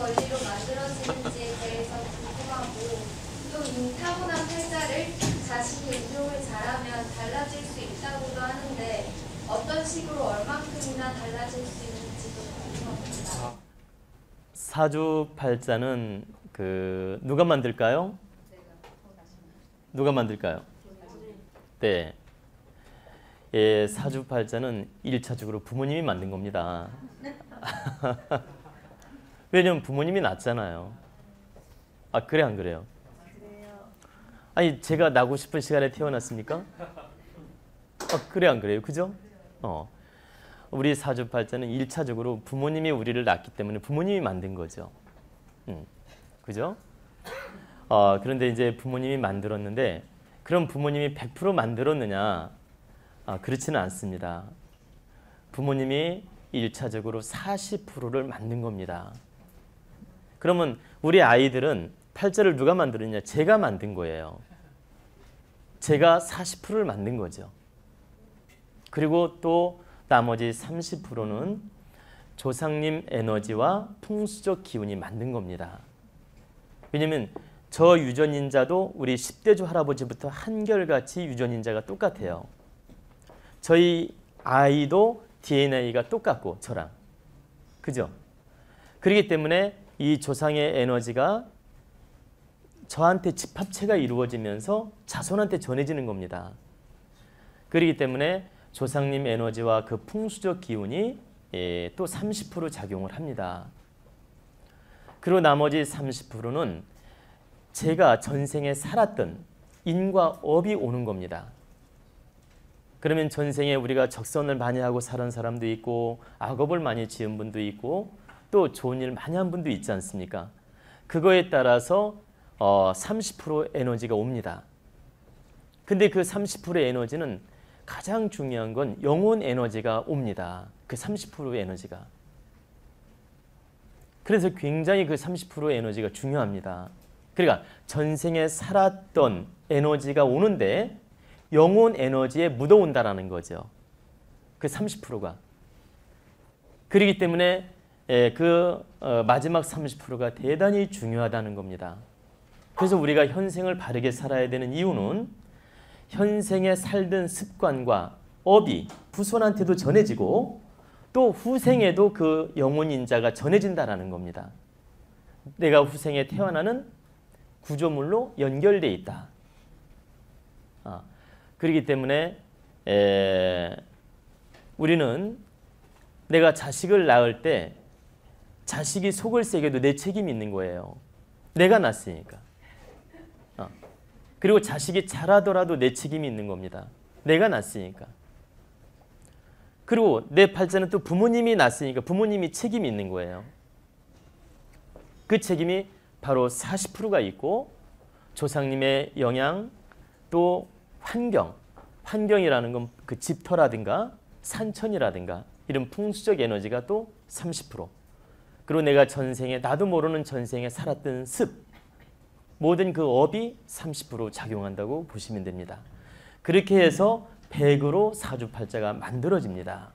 원리로 만들어지는지에 대해서 궁금하고 또 이 타고난 팔자를 자신이 운용을 잘하면 달라질 수 있다고도 하는데 어떤 식으로 얼만큼이나 달라질 수 있는지도 궁금합니다. 사주팔자는 누가 만들까요? 누가 만들까요? 네. 예, 사주팔자는 1차적으로 부모님이 만든 겁니다. 왜냐면 부모님이 낳았잖아요. 아, 그래 안 그래요? 아니, 제가 나고 싶은 시간에 태어났습니까? 그래 안 그래요? 그죠? 우리 사주팔자는 1차적으로 부모님이 우리를 낳기 때문에 부모님이 만든 거죠. 그죠? 그런데 이제 부모님이 만들었는데 그럼 부모님이 100% 만들었느냐? 그렇지는 않습니다. 부모님이 1차적으로 40%를 만든 겁니다. 그러면 우리 아이들은 팔자를 누가 만들었냐? 제가 만든 거예요. 제가 40%를 만든 거죠. 그리고 또 나머지 30%는 조상님 에너지와 풍수적 기운이 만든 겁니다. 왜냐면 저 유전인자도 우리 10대조 할아버지부터 한결같이 유전인자가 똑같아요. 저희 아이도 DNA가 똑같고 저랑. 그죠? 그렇기 때문에 이 조상의 에너지가 저한테 집합체가 이루어지면서 자손한테 전해지는 겁니다. 그렇기 때문에 조상님 에너지와 그 풍수적 기운이 또 30% 작용을 합니다. 그리고 나머지 30%는 제가 전생에 살았던 인과 업이 오는 겁니다. 그러면 전생에 우리가 적선을 많이 하고 살은 사람도 있고 악업을 많이 지은 분도 있고 또 좋은 일 많이 한 분도 있지 않습니까? 그거에 따라서 30% 에너지가 옵니다. 근데 그 30%의 에너지는 가장 중요한 건 영혼 에너지가 옵니다. 그 30%의 에너지가. 그래서 굉장히 그 30%의 에너지가 중요합니다. 그러니까 전생에 살았던 에너지가 오는데 영혼 에너지에 묻어온다라는 거죠. 그 30%가. 그렇기 때문에 마지막 30%가 대단히 중요하다는 겁니다. 그래서 우리가 현생을 바르게 살아야 되는 이유는 현생에 살던 습관과 업이 후손한테도 전해지고 또 후생에도 그 영혼인자가 전해진다라는 겁니다. 내가 후생에 태어나는 구조물로 연결되어 있다. 그렇기 때문에 우리는 내가 자식을 낳을 때 자식이 속을 새겨도 내 책임이 있는 거예요. 내가 낳았으니까. 그리고 자식이 잘하더라도 내 책임이 있는 겁니다. 내가 낳았으니까. 그리고 내 팔자는 또 부모님이 낳았으니까 부모님이 책임이 있는 거예요. 그 책임이 바로 40%가 있고 조상님의 영향 또 환경이라는 건 그 집터라든가 산천이라든가 이런 풍수적 에너지가 또 30%. 그리고 내가 전생에 나도 모르는 전생에 살았던 습 모든 그 업이 30% 작용한다고 보시면 됩니다. 그렇게 해서 100으로 사주팔자가 만들어집니다.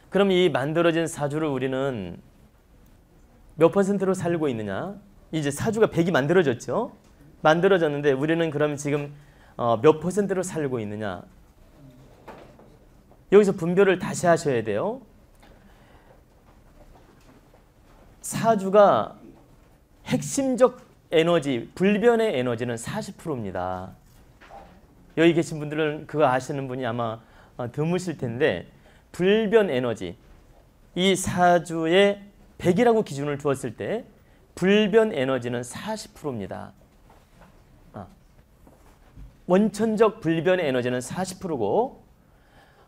그럼 이 만들어진 사주를 우리는 몇 %로 살고 있느냐? 이제 사주가 100이 만들어졌죠? 만들어졌는데 우리는 그럼 지금 몇 %로 살고 있느냐? 여기서 분별을 다시 하셔야 돼요. 사주가 핵심적 에너지, 불변의 에너지는 40%입니다. 여기 계신 분들은 그거 아시는 분이 아마 드무실 텐데 불변 에너지, 이 사주에 100이라고 기준을 두었을 때 불변 에너지는 40%입니다. 원천적 불변의 에너지는 40%고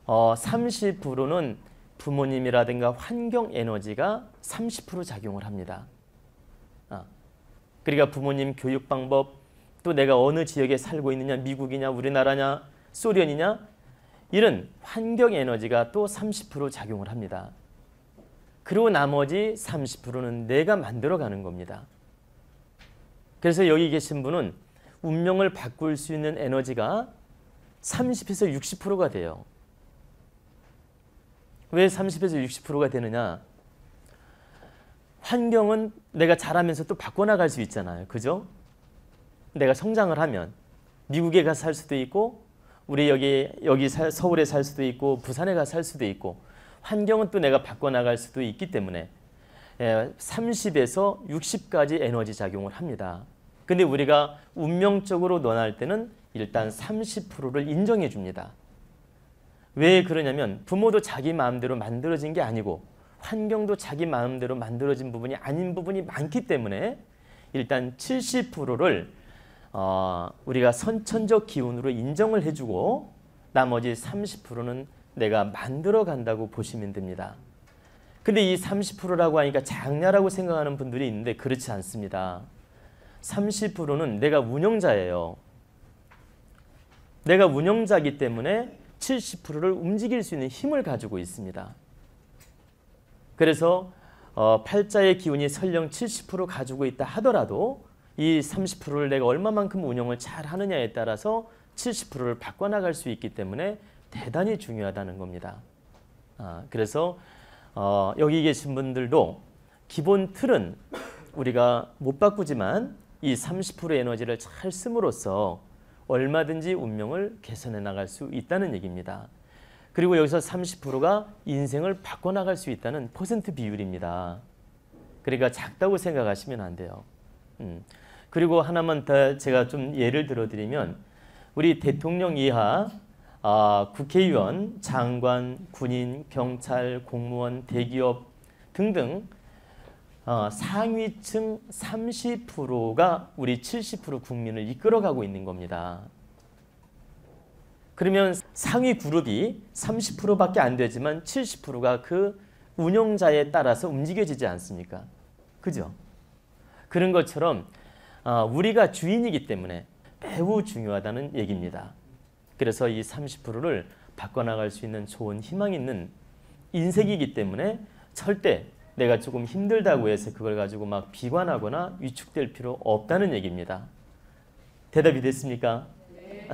30%는 부모님이라든가 환경 에너지가 30% 작용을 합니다. 그러니까 부모님 교육 방법, 또 내가 어느 지역에 살고 있느냐, 미국이냐, 우리나라냐, 소련이냐, 이런 환경 에너지가 또 30% 작용을 합니다. 그리고 나머지 30%는 내가 만들어가는 겁니다. 그래서 여기 계신 분은 운명을 바꿀 수 있는 에너지가 30에서 60%가 돼요. 왜 30에서 60%가 되느냐? 환경은 내가 잘하면서 또 바꿔나갈 수 있잖아요. 그죠? 내가 성장을 하면 미국에 가서 살 수도 있고 우리 여기 서울에 살 수도 있고 부산에 가서 살 수도 있고 환경은 또 내가 바꿔나갈 수도 있기 때문에 30에서 60까지 에너지 작용을 합니다. 근데 우리가 운명적으로 논할 때는 일단 30%를 인정해 줍니다. 왜 그러냐면 부모도 자기 마음대로 만들어진 게 아니고 환경도 자기 마음대로 만들어진 부분이 아닌 부분이 많기 때문에 일단 70%를 우리가 선천적 기운으로 인정을 해주고 나머지 30%는 내가 만들어 간다고 보시면 됩니다. 근데 이 30%라고 하니까 장냐라고 생각하는 분들이 있는데 그렇지 않습니다. 30%는 내가 운영자예요. 내가 운영자이기 때문에 70%를 움직일 수 있는 힘을 가지고 있습니다. 그래서 팔자의 기운이 설령 70% 가지고 있다 하더라도 이 30%를 내가 얼마만큼 운영을 잘 하느냐에 따라서 70%를 바꿔나갈 수 있기 때문에 대단히 중요하다는 겁니다. 그래서 여기 계신 분들도 기본 틀은 우리가 못 바꾸지만 이 30% 에너지를 잘 씀으로써 얼마든지 운명을 개선해 나갈 수 있다는 얘기입니다. 그리고 여기서 30%가 인생을 바꿔나갈 수 있다는 퍼센트 비율입니다. 그러니까 작다고 생각하시면 안 돼요. 그리고 하나만 더 제가 좀 예를 들어드리면 우리 대통령 이하 국회의원, 장관, 군인, 경찰, 공무원, 대기업 등등 상위층 30%가 우리 70% 국민을 이끌어가고 있는 겁니다. 그러면 상위 그룹이 30%밖에 안 되지만 70%가 그 운영자에 따라서 움직여지지 않습니까? 그죠? 그런 것처럼 우리가 주인이기 때문에 매우 중요하다는 얘기입니다. 그래서 이 30%를 바꿔나갈 수 있는 좋은 희망 있는 인생이기 때문에 절대 내가 조금 힘들다고 해서 그걸 가지고 막 비관하거나 위축될 필요 없다는 얘기입니다. 대답이 됐습니까? 네.